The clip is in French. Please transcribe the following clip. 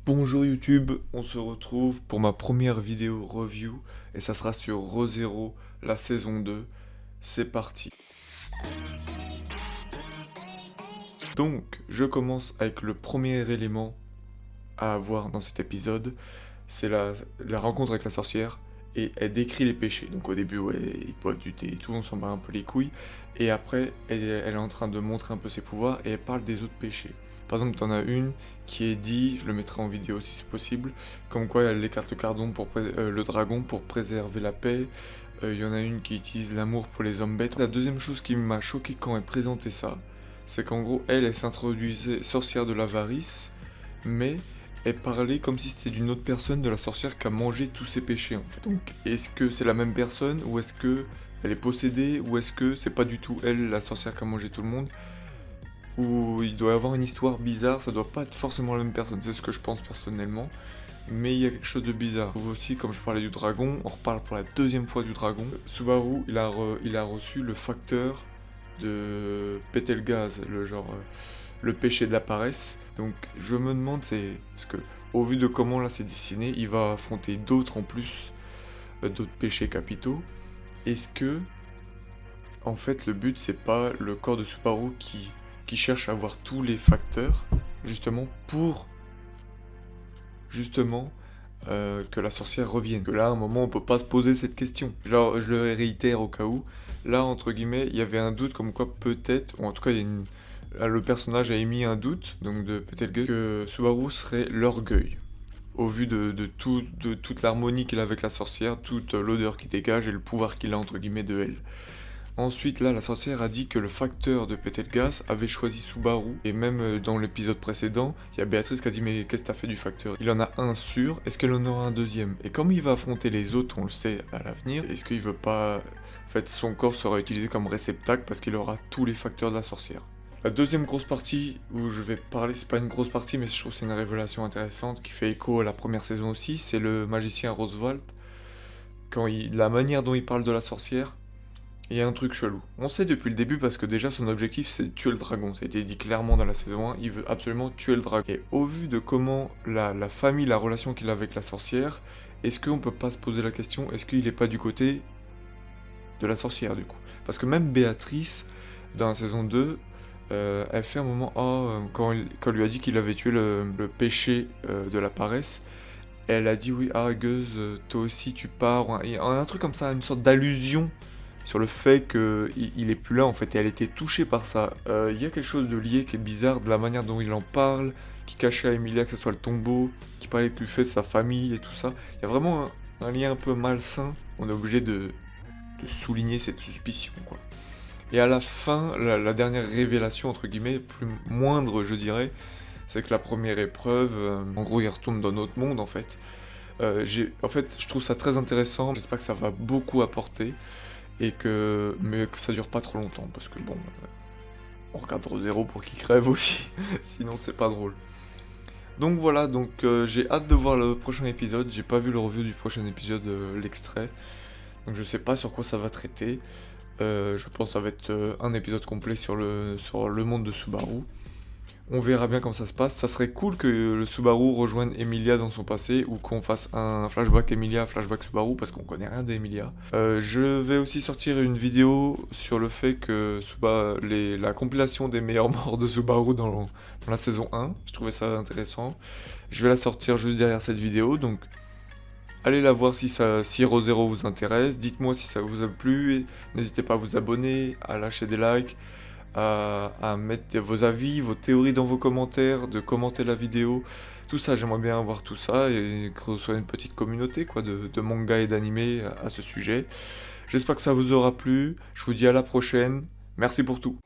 Bonjour YouTube, on se retrouve pour ma première vidéo review et ça sera sur ReZero, la saison 2. C'est parti. Donc, je commence avec le premier élément à avoir dans cet épisode, c'est la rencontre avec la sorcière et elle décrit les péchés. Donc au début, ouais, il boit du thé et tout, on s'en bat un peu les couilles. Et après, elle est en train de montrer un peu ses pouvoirs et elle parle des autres péchés. Par exemple, t'en as une qui est dit, je le mettrai en vidéo si c'est possible, comme quoi elle écarte le dragon pour préserver la paix. Il y en a une qui utilise l'amour pour les hommes bêtes. La deuxième chose qui m'a choqué quand elle présentait ça, c'est qu'en gros, elle s'introduisait sorcière de l'avarice, mais elle parlait comme si c'était d'une autre personne de la sorcière qui a mangé tous ses péchés en fait. Donc, est-ce que c'est la même personne, ou est-ce que elle est possédée, ou est-ce que c'est pas du tout elle, la sorcière qui a mangé tout le monde? Ou il doit y avoir une histoire bizarre, ça doit pas être forcément la même personne, c'est ce que je pense personnellement. Mais il y a quelque chose de bizarre. Vous aussi, comme je parlais du dragon, on reparle pour la deuxième fois du dragon. Subaru, il a reçu le facteur de péter le gaz, le péché de la paresse. Donc je me demande, parce que au vu de comment là c'est dessiné, il va affronter d'autres en plus, d'autres péchés capitaux. Est-ce que, en fait, le but c'est pas le corps de Subaru qui cherche à avoir tous les facteurs, justement pour que la sorcière revienne. Que là, à un moment, on peut pas se poser cette question. Genre, je le réitère au cas où. Là, entre guillemets, il y avait un doute comme quoi peut-être, ou en tout cas, là, le personnage a émis un doute, donc de peut-être que Subaru serait l'orgueil. Au vu de toute l'harmonie qu'il a avec la sorcière, toute l'odeur qu'il dégage et le pouvoir qu'il a, entre guillemets, de elle. Ensuite, là, la sorcière a dit que le facteur de Petelgas avait choisi Subaru. Et même dans l'épisode précédent, il y a Béatrice qui a dit mais qu'est-ce que t'as fait du facteur? Il en a un sûr, est-ce qu'elle en aura un deuxième? Et comme il va affronter les autres, on le sait à l'avenir, est-ce qu'il veut pas... En fait, son corps sera utilisé comme réceptacle parce qu'il aura tous les facteurs de la sorcière. La deuxième grosse partie où je vais parler, c'est pas une grosse partie, mais je trouve que c'est une révélation intéressante qui fait écho à la première saison aussi, c'est le magicien Roswald. La manière dont il parle de la sorcière, il y a un truc chelou. On sait depuis le début parce que déjà son objectif c'est de tuer le dragon. Ça a été dit clairement dans la saison 1, il veut absolument tuer le dragon. Et au vu de comment la famille, la relation qu'il a avec la sorcière, est-ce qu'on peut pas se poser la question, est-ce qu'il est pas du côté de la sorcière du coup? Parce que même Béatrice, dans la saison 2, elle fait un moment, quand on lui a dit qu'il avait tué le péché de la paresse, elle a dit oui, Gueuse, toi aussi tu pars. Il y a un truc comme ça, une sorte d'allusion sur le fait qu'il est plus là en fait, et elle était touchée par ça. Il y a quelque chose de lié qui est bizarre, de la manière dont il en parle, qui cachait à Emilia que ce soit le tombeau, qui parlait du fait de sa famille et tout ça. Il y a vraiment un lien un peu malsain, on est obligé de souligner cette suspicion quoi. Et à la fin, la dernière révélation entre guillemets, plus moindre je dirais, c'est que la première épreuve, en gros il retourne dans notre monde en fait. En fait, je trouve ça très intéressant, j'espère que ça va beaucoup apporter. Mais que ça dure pas trop longtemps, parce que bon, on regarde ReZero pour qu'il crève aussi, sinon c'est pas drôle. Donc voilà, j'ai hâte de voir le prochain épisode, j'ai pas vu le review du prochain épisode, l'extrait, donc je sais pas sur quoi ça va traiter. Je pense que ça va être un épisode complet sur le monde de Subaru. On verra bien comment ça se passe. Ça serait cool que le Subaru rejoigne Emilia dans son passé ou qu'on fasse un flashback Emilia, flashback Subaru parce qu'on connaît rien d'Emilia. Je vais aussi sortir une vidéo sur le fait que la compilation des meilleures morts de Subaru dans la saison 1. Je trouvais ça intéressant. Je vais la sortir juste derrière cette vidéo. Donc allez la voir si ReZero vous intéresse. Dites-moi si ça vous a plu. N'hésitez pas à vous abonner, à lâcher des likes, à mettre vos avis, vos théories dans vos commentaires, de commenter la vidéo. Tout ça, j'aimerais bien avoir tout ça et que ce soit une petite communauté quoi, de manga et d'animé à ce sujet. J'espère que ça vous aura plu. Je vous dis à la prochaine. Merci pour tout.